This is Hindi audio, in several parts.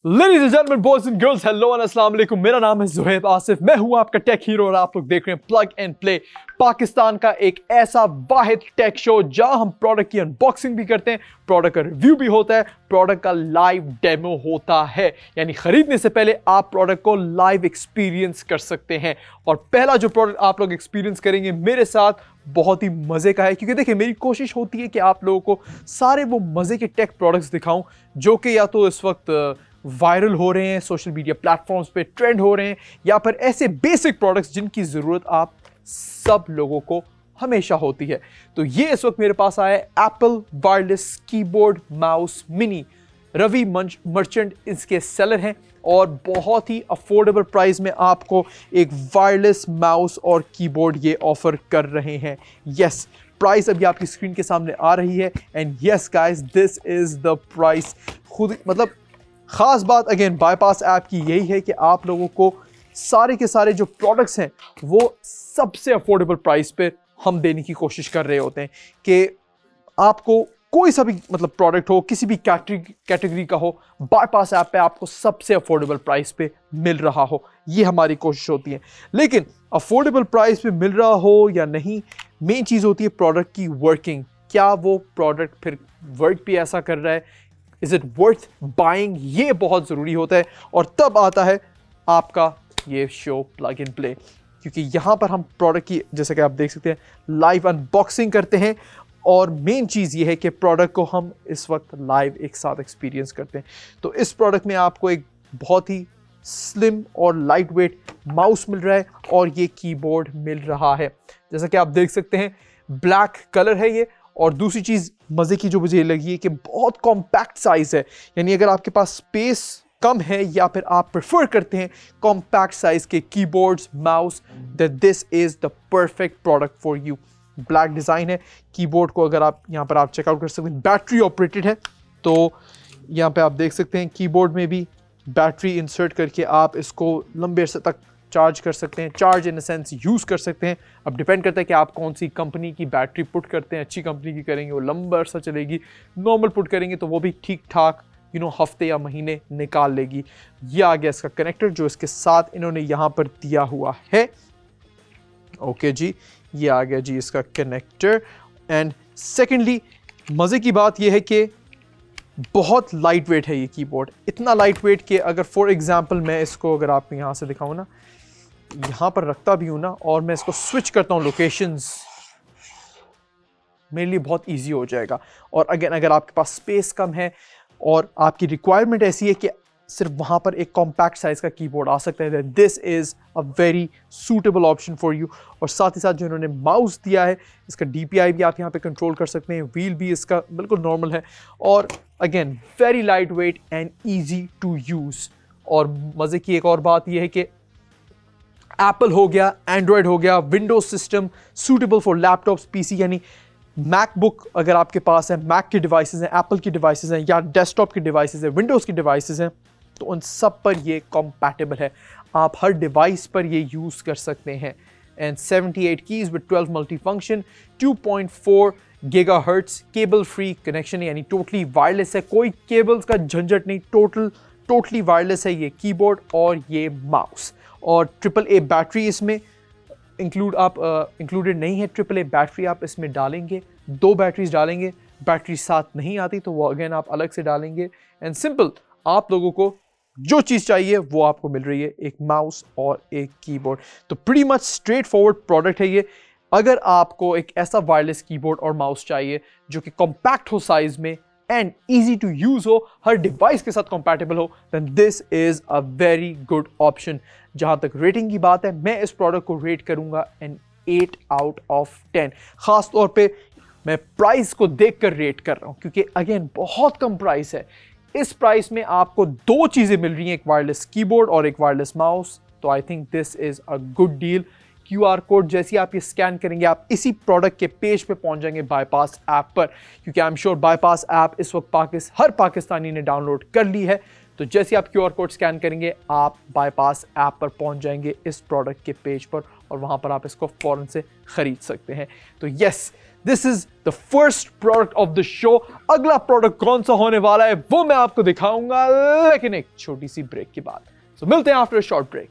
Ladies and gentlemen, boys and girls, hello and अस्सलाम वालेकुम। मेरा नाम है ज़ुहैब आसिफ, मैं हूं आपका टेक हीरो और आप लोग देख रहे हैं प्लग एंड प्ले, पाकिस्तान का एक ऐसा वाहिद टेक शो जहां हम प्रोडक्ट की अनबॉक्सिंग भी करते हैं, प्रोडक्ट का रिव्यू भी होता है, प्रोडक्ट का लाइव डेमो होता है। यानी खरीदने से पहले आप प्रोडक्ट को लाइव एक्सपीरियंस कर सकते हैं। और पहला जो प्रोडक्ट आप लोग एक्सपीरियंस करेंगे मेरे साथ बहुत ही मज़े का है, क्योंकि देखिए मेरी कोशिश होती है कि आप लोगों को सारे वो मज़े के टेक प्रोडक्ट्स दिखाऊं जो कि या तो इस वक्त वायरल हो रहे हैं, सोशल मीडिया प्लेटफॉर्म्स पे ट्रेंड हो रहे हैं, या फिर ऐसे बेसिक प्रोडक्ट्स जिनकी ज़रूरत आप सब लोगों को हमेशा होती है। तो ये इस वक्त मेरे पास आया है Apple wireless keyboard mouse mini. Ravi merchant इसके सेलर हैं और बहुत ही अफोर्डेबल प्राइस में आपको एक वायरलेस माउस और कीबोर्ड ये ऑफर कर रहे हैं। यस, प्राइस अभी आपकी स्क्रीन के सामने आ रही है and yes guys, this is the price. खुद मतलब खास बात अगेन बाईपास ऐप की यही है कि आप लोगों को सारे के सारे जो प्रोडक्ट्स हैं वो सबसे अफोर्डेबल प्राइस पे हम देने की कोशिश कर रहे होते हैं कि आपको कोई सा भी मतलब प्रोडक्ट हो, किसी भी कैटेगरी का हो, बाईपास ऐप पे आपको सबसे अफोर्डेबल प्राइस पे मिल रहा हो, ये हमारी कोशिश होती है। लेकिन अफोर्डेबल प्राइस पे मिल रहा हो या नहीं, मेन चीज़ होती है प्रोडक्ट की वर्किंग। क्या वो प्रोडक्ट फिर वर्क भी ऐसा कर रहा है, इज इट वर्थ बाइंग, ये बहुत ज़रूरी होता है। और तब आता है आपका ये शो प्लग इन प्ले, क्योंकि यहाँ पर हम प्रोडक्ट की जैसे कि आप देख सकते हैं लाइव अनबॉक्सिंग करते हैं और मेन चीज़ ये है कि प्रोडक्ट को हम इस वक्त लाइव एक साथ एक्सपीरियंस करते हैं। तो इस प्रोडक्ट में आपको एक बहुत ही स्लिम और लाइट वेट माउस मिल रहा है और ये कीबोर्ड मिल रहा है। जैसा कि आप देख सकते हैं ब्लैक कलर है ये। और दूसरी चीज़ मज़े की जो मुझे लगी है कि बहुत कॉम्पैक्ट साइज़ है, यानी अगर आपके पास स्पेस कम है या फिर आप प्रेफर करते हैं कॉम्पैक्ट साइज़ के keyboards mouse, that this is the perfect product for you. Black design है कीबोर्ड को, अगर आप यहाँ पर आप चेकआउट कर सकते हैं, बैटरी ऑपरेटेड है। तो यहाँ पे आप देख सकते हैं कीबोर्ड में भी बैटरी इंसर्ट करके आप इसको लंबे अरसे तक चार्ज कर सकते हैं, charge in a sense use कर सकते हैं। अब डिपेंड करता है कि आप कौन सी कंपनी की बैटरी पुट करते हैं। अच्छी कंपनी की करेंगे वो लंबा अरसा चलेगी, नॉर्मल पुट करेंगे तो वो भी ठीक ठाक हफ्ते या महीने निकाल लेगी। ये आ गया इसका कनेक्टर जो इसके साथ इन्होंने यहाँ पर दिया हुआ है। ओके जी, ये आ गया जी इसका कनेक्टर। एंड सेकेंडली मज़े की बात यह है कि बहुत लाइट वेट है ये कीबोर्ड, इतना लाइट वेट कि अगर फॉर एग्जांपल मैं इसको अगर आप यहाँ से दिखाऊँ ना, यहाँ पर रखता भी हूँ ना और मैं इसको स्विच करता हूँ लोकेशंस, मेरे लिए बहुत इजी हो जाएगा। और अगेन अगर आपके पास स्पेस कम है और आपकी रिक्वायरमेंट ऐसी है कि सिर्फ वहाँ पर एक कॉम्पैक्ट साइज़ का कीबोर्ड आ सकता है, this is a very suitable option for you. और साथ ही साथ जो इन्होंने माउस दिया है, इसका DPI भी आप यहाँ पे कंट्रोल कर सकते हैं, व्हील भी इसका बिल्कुल नॉर्मल है और again very light weight and easy to use. और मज़े की एक और बात यह है कि एप्पल हो गया, एंड्रॉयड हो गया, Windows system suitable for laptops, PC, यानी मैकबुक अगर आपके पास है, मैक के डिवाइसेस हैं, एप्पल की डिवाइसेस हैं या डेस्कटॉप की डिवाइसेस हैं, विंडोज़ की डिवाइसेस हैं, तो उन सब पर ये कॉम्पैटिबल है। आप हर डिवाइस पर ये यूज़ कर सकते हैं। And 78 keys with 12 multi function, 2.4 gigahertz cable free connection, यानी टोटली वायरलेस है, कोई केबल्स का झंझट नहीं, टोटली वायरलेस है ये कीबोर्ड और ये माउस। और AAA बैटरी इसमें इंक्लूडेड नहीं है। AAA बैटरी आप इसमें डालेंगे, 2 बैटरीज डालेंगे, बैटरी साथ नहीं आती तो वो अगेन आप अलग से डालेंगे। एंड सिंपल, आप लोगों को जो चीज़ चाहिए वो आपको मिल रही है, एक माउस और एक कीबोर्ड। तो pretty much straight forward product है ये। अगर आपको एक ऐसा वायरलेस कीबोर्ड और माउस चाहिए जो कि कॉम्पैक्ट हो साइज में एंड ईजी टू यूज़ हो, हर डिवाइस के साथ कंपैटिबल हो, then this is a very good option. जहाँ तक रेटिंग की बात है, मैं इस प्रोडक्ट को रेट करूँगा एन 8 आउट ऑफ 10। ख़ास तौर पे मैं प्राइस को देखकर रेट कर रहा हूँ, क्योंकि अगेन बहुत कम प्राइस है। इस प्राइस में आपको 2 चीज़ें मिल रही हैं, एक वायरलेस कीबोर्ड और एक वायरलेस माउस। तो I think this is a good deal. QR code जैसे ही आप ये स्कैन करेंगे, आप इसी प्रोडक्ट के पेज पे पहुंच जाएंगे बाईपास ऐप पर, क्योंकि I am sure bypass app इस वक्त हर पाकिस्तानी ने डाउनलोड कर ली है। तो जैसे आप QR कोड स्कैन करेंगे, आप बाईपास ऐप पर पहुंच जाएंगे इस प्रोडक्ट के पेज पर और वहां पर आप इसको फ़ौरन से ख़रीद सकते हैं। तो yes, this is the first product of the show. अगला प्रोडक्ट कौन सा होने वाला है वो मैं आपको दिखाऊंगा, लेकिन एक छोटी सी ब्रेक के बाद। सो मिलते हैं after a short break.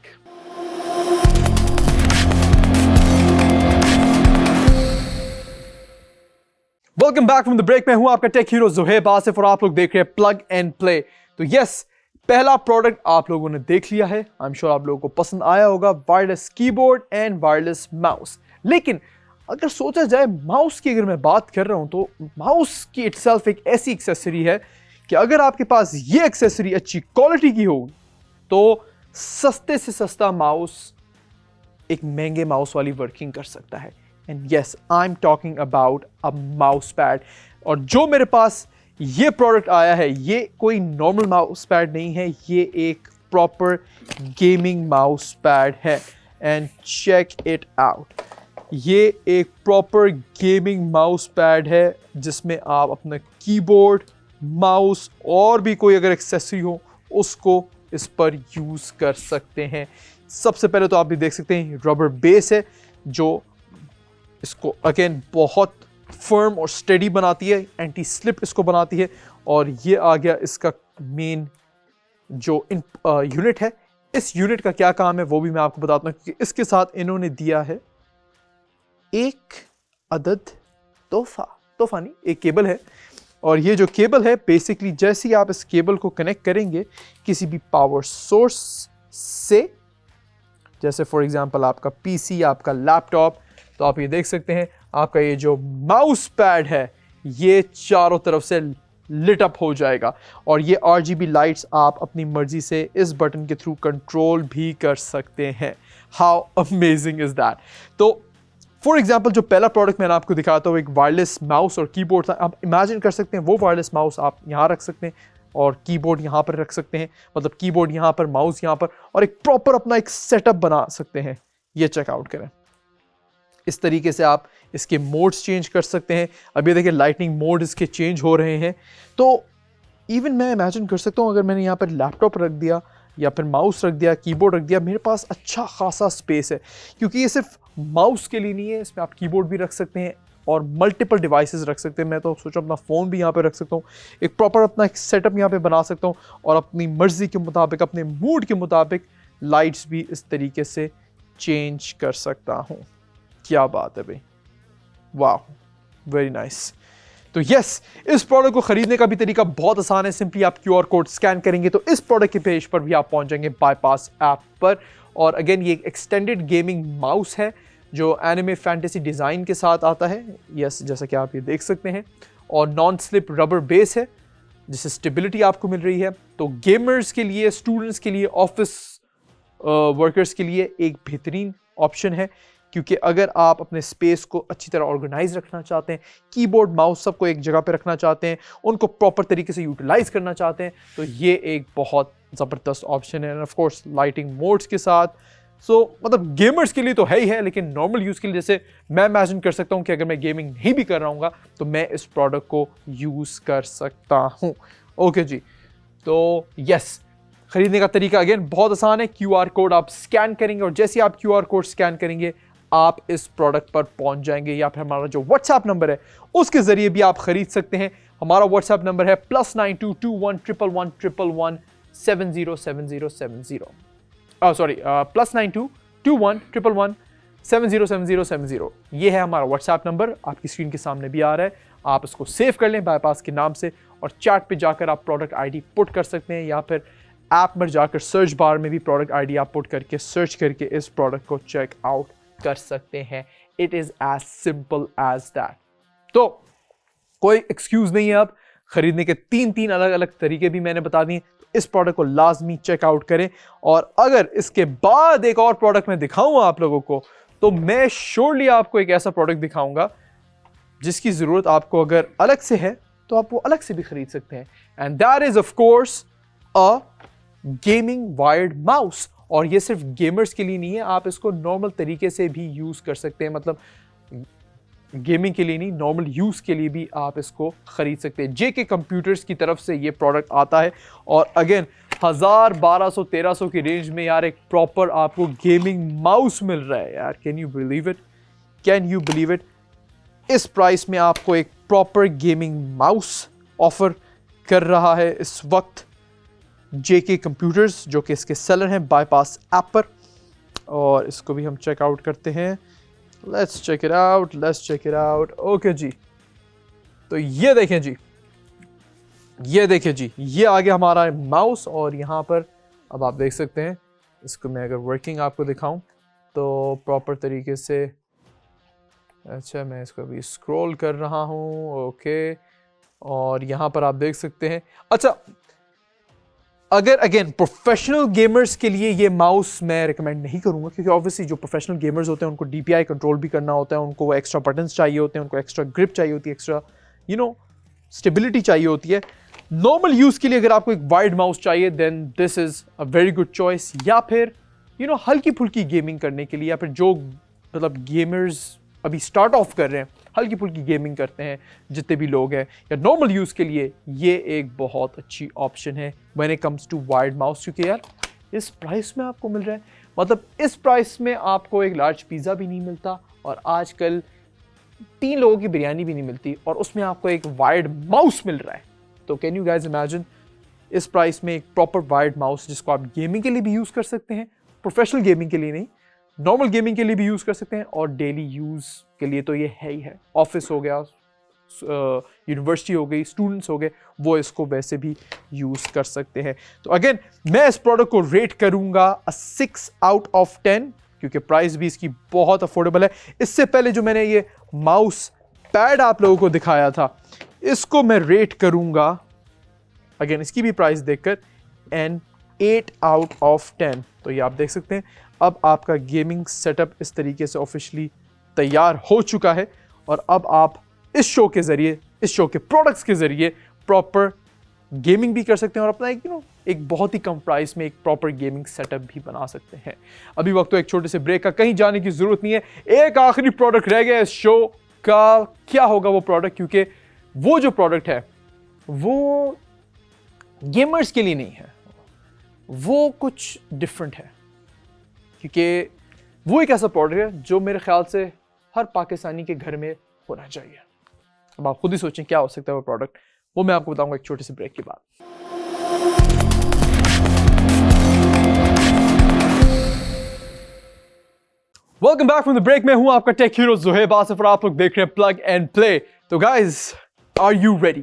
Welcome back from the break. मैं हूं आपका टेक हीरो ज़ुहैब आसिफ और आप लोग देख रहे हैं प्लग एंड प्ले। तो यस, पहला प्रोडक्ट आप लोगों ने देख लिया है, आई एम श्योर आप लोगों को पसंद आया होगा, wireless keyboard and wireless mouse. लेकिन अगर सोचा जाए माउस की अगर मैं बात कर रहा हूं तो माउस की इटसेल्फ एक ऐसी एक्सेसरी है कि अगर आपके पास ये एक्सेसरी अच्छी क्वालिटी की हो तो सस्ते से सस्ता माउस एक महंगे माउस वाली वर्किंग कर सकता है। And yes, I am talking about a mouse pad. और जो मेरे पास ये प्रोडक्ट आया है ये कोई नॉर्मल माउस पैड नहीं है, ये एक प्रॉपर गेमिंग माउस पैड है। एंड चेक इट आउट, ये एक प्रॉपर गेमिंग माउस पैड है जिसमें आप अपना कीबोर्ड, माउस और भी कोई अगर एक्सेसरी हो उसको इस पर यूज़ कर सकते हैं। सबसे पहले तो आप भी देख सकते हैं रबर बेस है जो इसको अगेन बहुत फर्म और स्टेडी बनाती है, एंटी स्लिप इसको बनाती है। और ये आ गया इसका मेन जो यूनिट है। इस यूनिट का क्या काम है वो भी मैं आपको बताता हूँ, क्योंकि इसके साथ इन्होंने दिया है एक अदद तोहफा नहीं, एक केबल है। और ये जो केबल है बेसिकली जैसे ही आप इस केबल को कनेक्ट करेंगे किसी भी पावर सोर्स से, जैसे फॉर एग्जांपल आपका पीसी, आपका लैपटॉप, तो आप ये देख सकते हैं आपका ये जो माउस पैड है ये चारों तरफ से लिट अप हो जाएगा। और ये RGB लाइट्स आप अपनी मर्जी से इस बटन के थ्रू कंट्रोल भी कर सकते हैं। How amazing is that. तो फॉर एग्जाम्पल जो पहला प्रोडक्ट मैंने आपको दिखाया था एक वायरलेस माउस और कीबोर्ड था। आप इमेजिन कर सकते हैं वो वायरलेस माउस आप यहाँ रख सकते हैं और कीबोर्ड यहाँ पर रख सकते हैं, मतलब कीबोर्ड यहाँ पर, माउस यहाँ पर, और एक प्रॉपर अपना एक सेटअप बना सकते हैं। ये चेकआउट करें, इस तरीके से आप इसके मोड्स चेंज कर सकते हैं। अभी देखिए लाइटनिंग मोड इसके चेंज हो रहे हैं। तो इवन मैं इमेजिन कर सकता हूँ अगर मैंने यहाँ पर लैपटॉप रख दिया या फिर माउस रख दिया, कीबोर्ड रख दिया, मेरे पास अच्छा खासा स्पेस है। क्योंकि ये सिर्फ माउस के लिए नहीं है, इसमें आप कीबोर्ड भी रख सकते हैं और मल्टीपल डिवाइसेस रख सकते हैं। मैं तो सोचा अपना फ़ोन भी यहाँ पे रख सकता हूँ, एक प्रॉपर अपना एक सेटअप यहाँ पे बना सकता हूँ और अपनी मर्ज़ी के मुताबिक, अपने मूड के मुताबिक लाइट्स भी इस तरीके से चेंज कर सकता हूँ। क्या बात है भाई, वाह, वेरी नाइस। तो यस, इस प्रोडक्ट को खरीदने का भी तरीका बहुत आसान है। सिंपली आप QR कोड स्कैन करेंगे तो इस प्रोडक्ट के पेज पर भी आप पहुंच जाएंगे बाईपास ऐप पर। और अगेन ये एक एक्सटेंडेड गेमिंग माउस है जो एनिमे फैंटेसी डिज़ाइन के साथ आता है। यस, जैसा कि आप ये देख सकते हैं, और नॉन स्लिप रबर बेस है जिससे स्टेबिलिटी आपको मिल रही है। तो गेमर्स के लिए, स्टूडेंट्स के लिए, ऑफिस वर्कर्स के लिए एक बेहतरीन ऑप्शन है। क्योंकि अगर आप अपने स्पेस को अच्छी तरह ऑर्गेनाइज रखना चाहते हैं, कीबोर्ड माउस सबको एक जगह पे रखना चाहते हैं, उनको प्रॉपर तरीके से यूटिलाइज करना चाहते हैं, तो ये एक बहुत ज़बरदस्त ऑप्शन है। ऑफ कोर्स लाइटिंग मोड्स के साथ। सो मतलब गेमर्स के लिए तो है ही है, लेकिन नॉर्मल यूज़ के लिए जैसे मैं इमेजिन कर सकता हूँ कि अगर मैं गेमिंग नहीं भी कर रहा हूँ तो मैं इस प्रोडक्ट को यूज़ कर सकता हूँ। ओके जी, तो यस, खरीदने का तरीका अगेन बहुत आसान है। QR कोड आप स्कैन करेंगे और जैसे आप QR कोड स्कैन करेंगे आप इस प्रोडक्ट पर पहुंच जाएंगे, या फिर हमारा जो व्हाट्सएप नंबर है उसके जरिए भी आप खरीद सकते हैं। हमारा व्हाट्सएप नंबर है +92211111707070। सॉरी, +922111707070। ये है हमारा व्हाट्सएप नंबर, आपकी स्क्रीन के सामने भी आ रहा है। आप इसको सेव कर लें बाईपास के नाम से, और चैट पे जाकर आप प्रोडक्ट ID पुट कर सकते हैं, या फिर ऐप में जाकर सर्च बार में भी प्रोडक्ट ID आप पुट करके सर्च करके इस प्रोडक्ट को चेक आउट कर सकते हैं। It is as simple as that. तो कोई एक्सक्यूज नहीं है, अब खरीदने के तीन अलग अलग तरीके भी मैंने बता दिए। तो इस प्रोडक्ट को लाजमी चेकआउट करें। और अगर इसके बाद एक और प्रोडक्ट मैं दिखाऊंगा आप लोगों को, तो मैं श्योरली आपको एक ऐसा प्रोडक्ट दिखाऊंगा जिसकी जरूरत आपको अगर अलग से है तो आप वो अलग से भी खरीद सकते हैं। And that is of course a gaming wired mouse. और ये सिर्फ गेमर्स के लिए नहीं है, आप इसको नॉर्मल तरीके से भी यूज़ कर सकते हैं। मतलब गेमिंग के लिए नहीं, नॉर्मल यूज़ के लिए भी आप इसको ख़रीद सकते हैं। JK कंप्यूटर्स की तरफ से ये प्रोडक्ट आता है। और अगेन 1000, 1200, 1300 की रेंज में यार एक प्रॉपर आपको गेमिंग माउस मिल रहा है यार। Can you believe it? Can you believe it? इस प्राइस में आपको एक प्रॉपर गेमिंग माउस ऑफर कर रहा है इस वक्त JK कंप्यूटर्स, जो कि इसके सेलर हैं बाईपास ऐप पर। और इसको भी हम चेकआउट करते हैं। Let's check it out. Okay जी, तो ये देखें जी, ये आ गया हमारा माउस। और यहाँ पर अब आप देख सकते हैं, इसको मैं अगर वर्किंग आपको दिखाऊं तो प्रॉपर तरीके से, अच्छा मैं इसको अभी स्क्रॉल कर रहा हूँ। ओके, और यहाँ पर आप देख सकते हैं। अच्छा, अगर अगेन प्रोफेशनल गेमर्स के लिए ये माउस मैं रिकमेंड नहीं करूँगा, क्योंकि ऑब्वियसली जो प्रोफेशनल गेमर्स होते हैं उनको DPI कंट्रोल भी करना होता है, उनको वो एक्स्ट्रा बटन्स चाहिए होते हैं, उनको एक्स्ट्रा ग्रिप चाहिए होती है, एक्स्ट्रा स्टेबिलिटी चाहिए होती है। नॉर्मल यूज़ के लिए अगर आपको एक वाइड माउस चाहिए then this is a very good choice. या फिर हल्की फुल्की गेमिंग करने के लिए, या फिर जो मतलब गेमर्स अभी स्टार्ट ऑफ कर रहे हैं, हल्की फुल्की गेमिंग करते हैं जितने भी लोग हैं, या नॉर्मल यूज़ के लिए ये एक बहुत अच्छी ऑप्शन है when it comes to wide mouse. क्योंकि यार इस प्राइस में आपको मिल रहा है, मतलब इस प्राइस में आपको एक लार्ज पिज़्ज़ा भी नहीं मिलता, और आजकल 3 लोगों की बिरयानी भी नहीं मिलती, और उसमें आपको एक वाइड माउस मिल रहा है। तो कैन यू गाइज इमेजिन इस प्राइस में एक प्रॉपर वाइड माउस, जिसको आप गेमिंग के लिए भी यूज़ कर सकते हैं, प्रोफेशनल गेमिंग के लिए नहीं, नॉर्मल गेमिंग के लिए भी यूज़ कर सकते हैं, और डेली यूज़ के लिए तो ये है ही है। ऑफिस हो गया, यूनिवर्सिटी हो गई, स्टूडेंट्स हो गए, वो इसको वैसे भी यूज़ कर सकते हैं। तो अगेन मैं इस प्रोडक्ट को रेट करूंगा 6 आउट ऑफ 10, क्योंकि प्राइस भी इसकी बहुत अफोर्डेबल है। इससे पहले जो मैंने ये माउस पैड आप लोगों को दिखाया था, इसको मैं रेट करूंगा अगेन इसकी भी प्राइस देखकर एन 8 आउट ऑफ 10। तो ये आप देख सकते हैं, अब आपका गेमिंग सेटअप इस तरीके से ऑफिशियली तैयार हो चुका है, और अब आप इस शो के ज़रिए, इस शो के प्रोडक्ट्स के ज़रिए प्रॉपर गेमिंग भी कर सकते हैं, और अपना एक बहुत ही कम प्राइस में एक प्रॉपर गेमिंग सेटअप भी बना सकते हैं। अभी वक्त तो एक छोटे से ब्रेक का, कहीं जाने की ज़रूरत नहीं है। एक आखिरी प्रोडक्ट रह गया इस शो का, क्या होगा वो प्रोडक्ट, क्योंकि वो जो प्रोडक्ट है वो गेमर्स के लिए नहीं है, वो कुछ डिफरेंट है, क्योंकि वो एक ऐसा प्रोडक्ट है जो मेरे ख्याल से हर पाकिस्तानी के घर में होना चाहिए। अब आप खुद ही सोचें क्या हो सकता है वो प्रोडक्ट, वो मैं आपको बताऊंगा एक छोटे से ब्रेक के बाद। Welcome back from the break. मैं हूं आपका टेक हीरो ज़ुहैब आसिफ, और आप लोग देख रहे हैं प्लग एंड प्ले। तो गाइज, आर यू रेडी?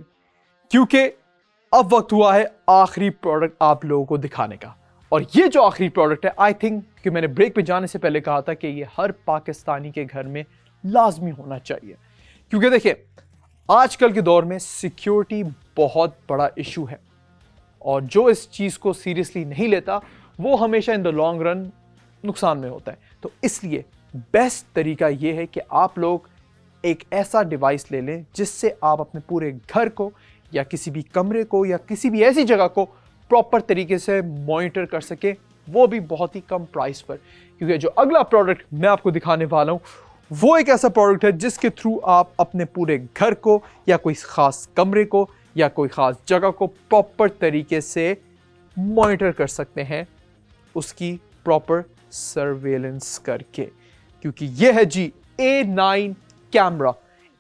क्योंकि अब वक्त हुआ है आखिरी प्रोडक्ट आप लोगों को दिखाने का, और ये जो आखिरी प्रोडक्ट है, आई थिंक कि मैंने ब्रेक पे जाने से पहले कहा था कि ये हर पाकिस्तानी के घर में लाजमी होना चाहिए। क्योंकि देखिए, आजकल के दौर में सिक्योरिटी बहुत बड़ा इशू है, और जो इस चीज़ को सीरियसली नहीं लेता वो हमेशा इन द लॉन्ग रन नुकसान में होता है। तो इसलिए बेस्ट तरीका ये है कि आप लोग एक ऐसा डिवाइस ले लें जिससे आप अपने पूरे घर को, या किसी भी कमरे को, या किसी भी ऐसी जगह को प्रॉपर तरीके से मॉनिटर कर सके, वो भी बहुत ही कम प्राइस पर। क्योंकि जो अगला प्रोडक्ट मैं आपको दिखाने वाला हूँ वो एक ऐसा प्रोडक्ट है जिसके थ्रू आप अपने पूरे घर को, या कोई ख़ास कमरे को, या कोई ख़ास जगह को प्रॉपर तरीके से मॉनिटर कर सकते हैं, उसकी प्रॉपर सर्वेलेंस करके। क्योंकि यह है जी A9 कैमरा,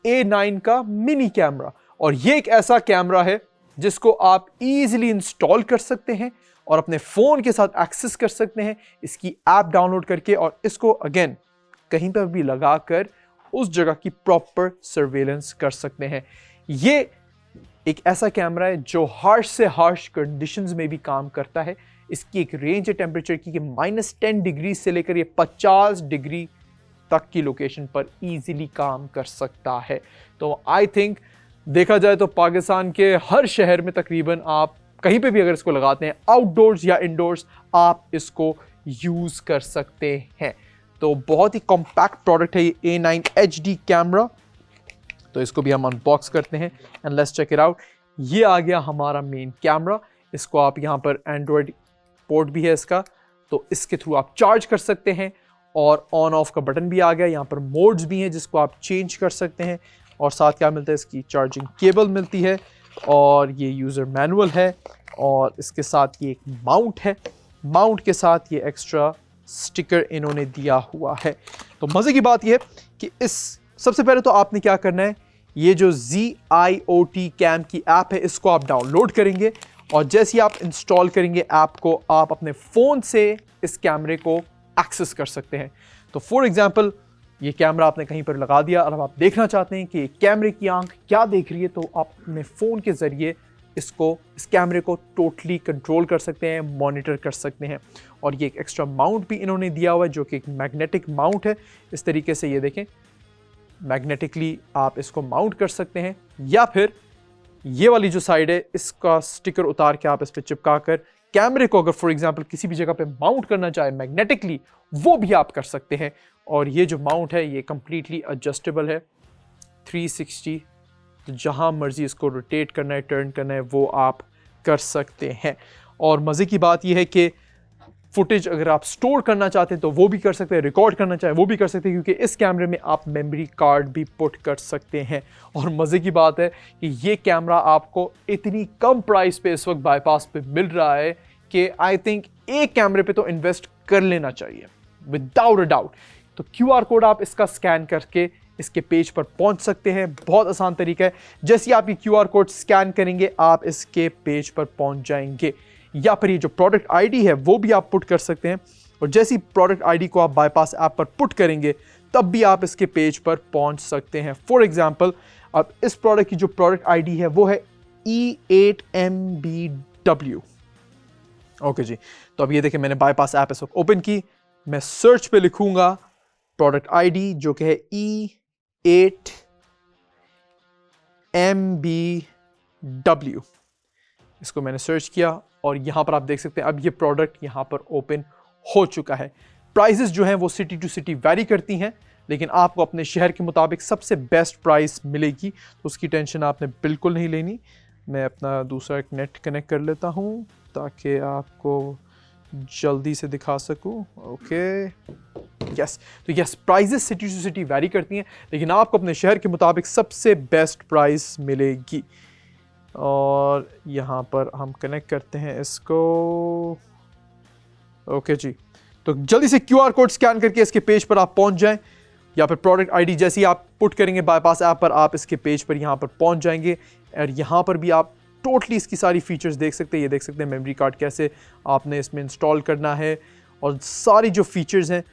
A9 का मिनी कैमरा, और ये एक ऐसा कैमरा है जिसको आप इजीली इंस्टॉल कर सकते हैं और अपने फ़ोन के साथ एक्सेस कर सकते हैं इसकी ऐप डाउनलोड करके, और इसको अगेन कहीं पर भी लगाकर उस जगह की प्रॉपर सर्वेलेंस कर सकते हैं। ये एक ऐसा कैमरा है जो हार्श से हार्श कंडीशंस में भी काम करता है। इसकी एक रेंज है टेम्परेचर की कि -10 डिग्री से लेकर ये 50 डिग्री तक की लोकेशन पर इजीली काम कर सकता है। तो आई थिंक देखा जाए तो पाकिस्तान के हर शहर में तकरीबन आप कहीं पे भी अगर इसको लगाते हैं, आउटडोर्स या इंडोर्स, आप इसको यूज़ कर सकते हैं। तो बहुत ही कॉम्पैक्ट प्रोडक्ट है ये A9 HD कैमरा। तो इसको भी हम अनबॉक्स करते हैं and let's check it out. ये आ गया हमारा मेन कैमरा। इसको आप यहाँ पर एंड्रॉयड पोर्ट भी है इसका, तो इसके थ्रू आप चार्ज कर सकते हैं, और ऑन ऑफ का बटन भी आ गया। यहाँ पर मोड्स भी हैं जिसको आप चेंज कर सकते हैं, और साथ क्या मिलता है, इसकी चार्जिंग केबल मिलती है, और ये यूज़र मैनुअल है, और इसके साथ ये एक माउंट है। माउंट के साथ ये एक्स्ट्रा स्टिकर इन्होंने दिया हुआ है। तो मज़े की बात यह है कि इस सबसे पहले तो आपने क्या करना है, ये जो ZIOT कैम की ऐप है इसको आप डाउनलोड करेंगे और जैसे ही आप इंस्टॉल करेंगे ऐप को, आप अपने फ़ोन से इस कैमरे को एक्सेस कर सकते हैं। तो फॉर एग्जांपल ये कैमरा आपने कहीं पर लगा दिया और अब आप देखना चाहते हैं कि कैमरे की आंख क्या देख रही है, तो आप अपने फ़ोन के ज़रिए इस कैमरे को टोटली कंट्रोल कर सकते हैं, मॉनिटर कर सकते हैं। और ये एक एक्स्ट्रा माउंट भी इन्होंने दिया हुआ है जो कि एक मैग्नेटिक माउंट है। इस तरीके से ये देखें, मैग्नेटिकली आप इसको माउंट कर सकते हैं, या फिर ये वाली जो साइड है इसका स्टिकर उतार के आप इस पर चिपका कर कैमरे को अगर फॉर एग्जांपल किसी भी जगह पे माउंट करना चाहे मैग्नेटिकली, वो भी आप कर सकते हैं। और ये जो माउंट है ये कंप्लीटली एडजस्टेबल है 360, तो जहां मर्जी इसको रोटेट करना है, टर्न करना है, वो आप कर सकते हैं। और मज़े की बात यह है कि फुटेज अगर आप स्टोर करना चाहते हैं तो वो भी कर सकते हैं, रिकॉर्ड करना चाहे वो भी कर सकते हैं, क्योंकि इस कैमरे में आप मेमोरी कार्ड भी पुट कर सकते हैं। और मज़े की बात है कि ये कैमरा आपको इतनी कम प्राइस पे इस वक्त बाईपास पे मिल रहा है कि आई थिंक एक कैमरे पे तो इन्वेस्ट कर लेना चाहिए विदाउट अ डाउट। तो QR कोड आप इसका स्कैन करके इसके पेज पर पहुंच सकते हैं, बहुत आसान तरीका है। जैसे आप ये QR कोड स्कैन करेंगे आप इसके पेज पर पहुंच जाएंगे, या फिर ये जो प्रोडक्ट आईडी है वो भी आप पुट कर सकते हैं। और जैसी प्रोडक्ट आईडी को आप बाईपास ऐप पर पुट करेंगे तब भी आप इसके पेज पर पहुंच सकते हैं। फॉर एग्जांपल अब इस प्रोडक्ट की जो प्रोडक्ट आईडी है वो है E8MBW। ओके जी, तो अब ये देखें मैंने बाईपास ऐप इस वक्त ओपन की, मैं सर्च पे लिखूंगा प्रोडक्ट आईडी जो कि है E8MBW। इसको मैंने सर्च किया और यहां पर आप देख सकते हैं अब ये प्रोडक्ट यहां पर ओपन हो चुका है। प्राइसेस जो हैं वो सिटी टू सिटी वैरी करती हैं, लेकिन आपको अपने शहर के मुताबिक सबसे बेस्ट प्राइस मिलेगी, तो उसकी टेंशन आपने बिल्कुल नहीं लेनी। मैं अपना दूसरा एक नेट कनेक्ट कर लेता हूं ताकि आपको जल्दी से दिखा सकूं। ओके यस, तो yes prices city to city vary करती हैं, लेकिन आपको अपने शहर के मुताबिक सबसे बेस्ट प्राइस मिलेगी। और यहाँ पर हम कनेक्ट करते हैं इसको। ओके जी, तो जल्दी से QR कोड स्कैन करके इसके पेज पर आप पहुंच जाएं, या फिर प्रोडक्ट आईडी जैसे ही आप पुट करेंगे बाईपास ऐप पर आप इसके पेज पर यहाँ पर पहुंच जाएंगे। और यहाँ पर भी आप टोटली इसकी सारी फीचर्स देख सकते हैं। ये देख सकते हैं मेमोरी कार्ड कैसे आपने इसमें इंस्टॉल करना है, और सारी जो फीचर्स हैं,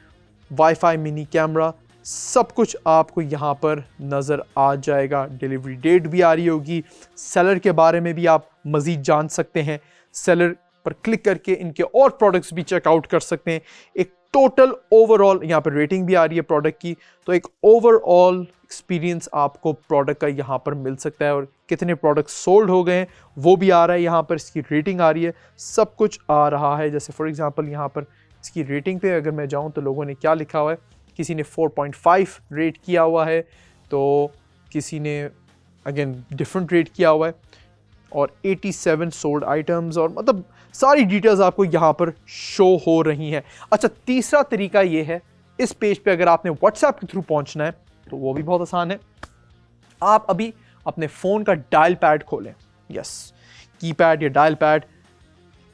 वाईफाई, मिनी कैमरा, सब कुछ आपको यहाँ पर नज़र आ जाएगा। डिलीवरी डेट भी आ रही होगी। सेलर के बारे में भी आप मज़ीद जान सकते हैं, सेलर पर क्लिक करके इनके और प्रोडक्ट्स भी चेकआउट कर सकते हैं। एक टोटल ओवरऑल यहाँ पर रेटिंग भी आ रही है प्रोडक्ट की, तो एक ओवरऑल एक्सपीरियंस आपको प्रोडक्ट का यहाँ पर मिल सकता है। और कितने प्रोडक्ट सोल्ड हो गए हैं वो भी आ रहा है, यहाँ पर इसकी रेटिंग आ रही है, सब कुछ आ रहा है। जैसे फॉर एग्जांपल यहाँ पर इसकी रेटिंग पे अगर मैं जाऊँ तो लोगों ने क्या लिखा हुआ है, किसी ने 4.5 रेट किया हुआ है, तो किसी ने अगेन डिफरेंट रेट किया हुआ है, और 87 सोल्ड आइटम्स, और मतलब सारी डिटेल्स आपको यहाँ पर शो हो रही हैं। अच्छा, तीसरा तरीका ये है, इस पेज पे अगर आपने व्हाट्सएप के थ्रू पहुंचना है तो वो भी बहुत आसान है। आप अभी अपने फ़ोन का डायल पैड खोलें, यस कीपैड या डायल पैड,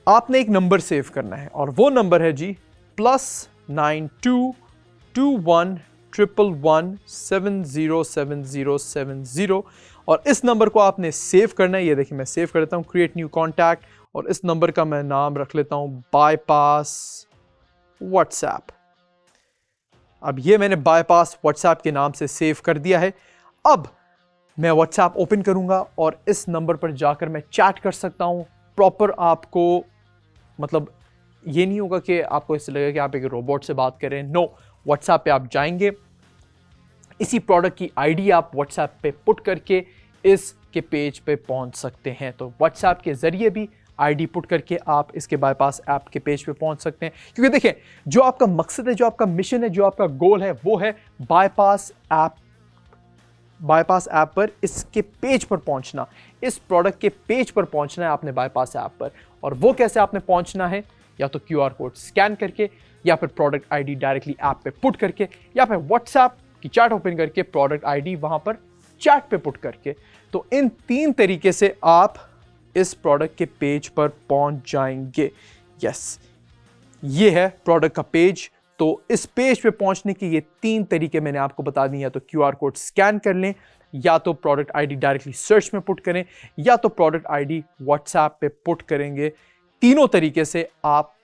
आपने एक नंबर सेव करना है और वो नंबर है जी +922111707070, और इस नंबर को आपने सेव करना है। ये देखिए मैं सेव कर देता हूँ, क्रिएट न्यू कॉन्टैक्ट, और इस नंबर का मैं नाम रख लेता हूँ बाईपास व्हाट्सएप। अब ये मैंने बाईपास व्हाट्सएप के नाम से सेव कर दिया है। अब मैं व्हाट्सएप ओपन करूंगा और इस नंबर पर जाकर मैं चैट कर सकता हूं प्रॉपर। आपको मतलब ये नहीं होगा कि आपको इससे लगेगा कि आप एक रोबोट से बात कर रहे हैं। नो, व्हाट्सएप पे आप जाएंगे, इसी प्रोडक्ट की आईडी आप व्हाट्सएप पे पुट करके इसके पेज पे पहुंच सकते हैं। तो व्हाट्सएप के जरिए भी आईडी पुट करके आप इसके बाईपास ऐप के पेज पे पहुंच सकते हैं, क्योंकि देखिए जो आपका मकसद है, जो आपका मिशन है, जो आपका गोल है, वो है बाईपास ऐप पर इसके पेज पर पहुंचना, इस प्रोडक्ट के पेज पर पहुंचना है आपने बाईपास ऐप पर। और वो कैसे आपने पहुंचना है, या तो QR कोड स्कैन करके, या फिर प्रोडक्ट आईडी डायरेक्टली ऐप पे पुट करके, या फिर व्हाट्सएप की चैट ओपन करके प्रोडक्ट आईडी वहां पर चैट पे पुट करके। तो इन 3 तरीके से आप इस प्रोडक्ट के पेज पर पहुंच जाएंगे। यस, ये है प्रोडक्ट का पेज तो इस पेज पे पहुंचने के ये 3 तरीके मैंने आपको बता दिए, या तो QR कोड स्कैन कर लें, या तो प्रोडक्ट आईडी डायरेक्टली सर्च में पुट करें, या तो प्रोडक्ट आईडी व्हाट्सएप पे पुट करेंगे। तीनों तरीके से आप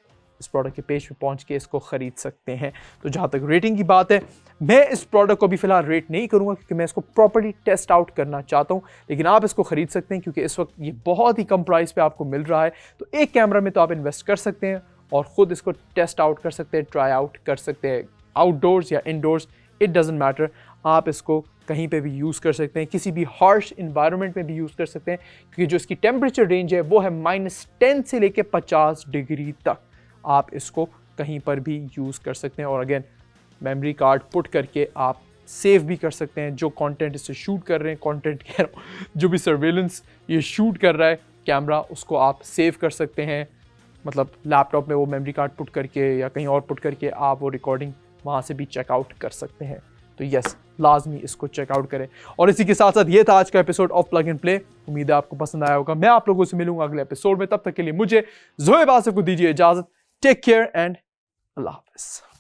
इस प्रोडक्ट के पेज पे पहुंच के इसको खरीद सकते हैं। तो जहां तक रेटिंग की बात है, मैं इस प्रोडक्ट को भी फिलहाल रेट नहीं करूंगा क्योंकि मैं इसको प्रॉपर्ली टेस्ट आउट करना चाहता हूं, लेकिन आप इसको खरीद सकते हैं क्योंकि इस वक्त ये बहुत ही कम प्राइस पे आपको मिल रहा है। तो एक कैमरा में तो आप इन्वेस्ट कर सकते हैं और खुद इसको टेस्ट आउट कर सकते हैं, ट्राई आउट कर सकते हैं, आउटडोर्स या इनडोर्स, इट डजेंट मैटर। आप इसको कहीं पे भी यूज़ कर सकते हैं, किसी भी हार्श इन्वायरमेंट में भी यूज़ कर सकते हैं, क्योंकि जो इसकी टेम्परेचर रेंज है वो है -10 से लेके 50 डिग्री तक। आप इसको कहीं पर भी यूज़ कर सकते हैं। और अगेन मेमोरी कार्ड पुट करके आप सेव भी कर सकते हैं। जो कंटेंट इससे शूट कर रहे हैं, कंटेंट कह रहा हूँ, जो भी सर्वेलेंस ये शूट कर रहा है कैमरा, उसको आप सेव कर सकते हैं। मतलब लैपटॉप में वो मेमोरी कार्ड पुट करके या कहीं और पुट करके आप वो रिकॉर्डिंग वहाँ से भी चेकआउट कर सकते हैं। तो यस, लाजमी इसको चेकआउट करें। और इसी के साथ साथ ये था आज का episode of plug and play. उम्मीद है आपको पसंद आया होगा। मैं आप लोगों से मिलूंगा अगले एपिसोड में। तब तक के लिए मुझे ज़ोहेब आसिफ को दीजिए इजाज़त। टेक केयर एंड अल्लाह हाफ़िज़।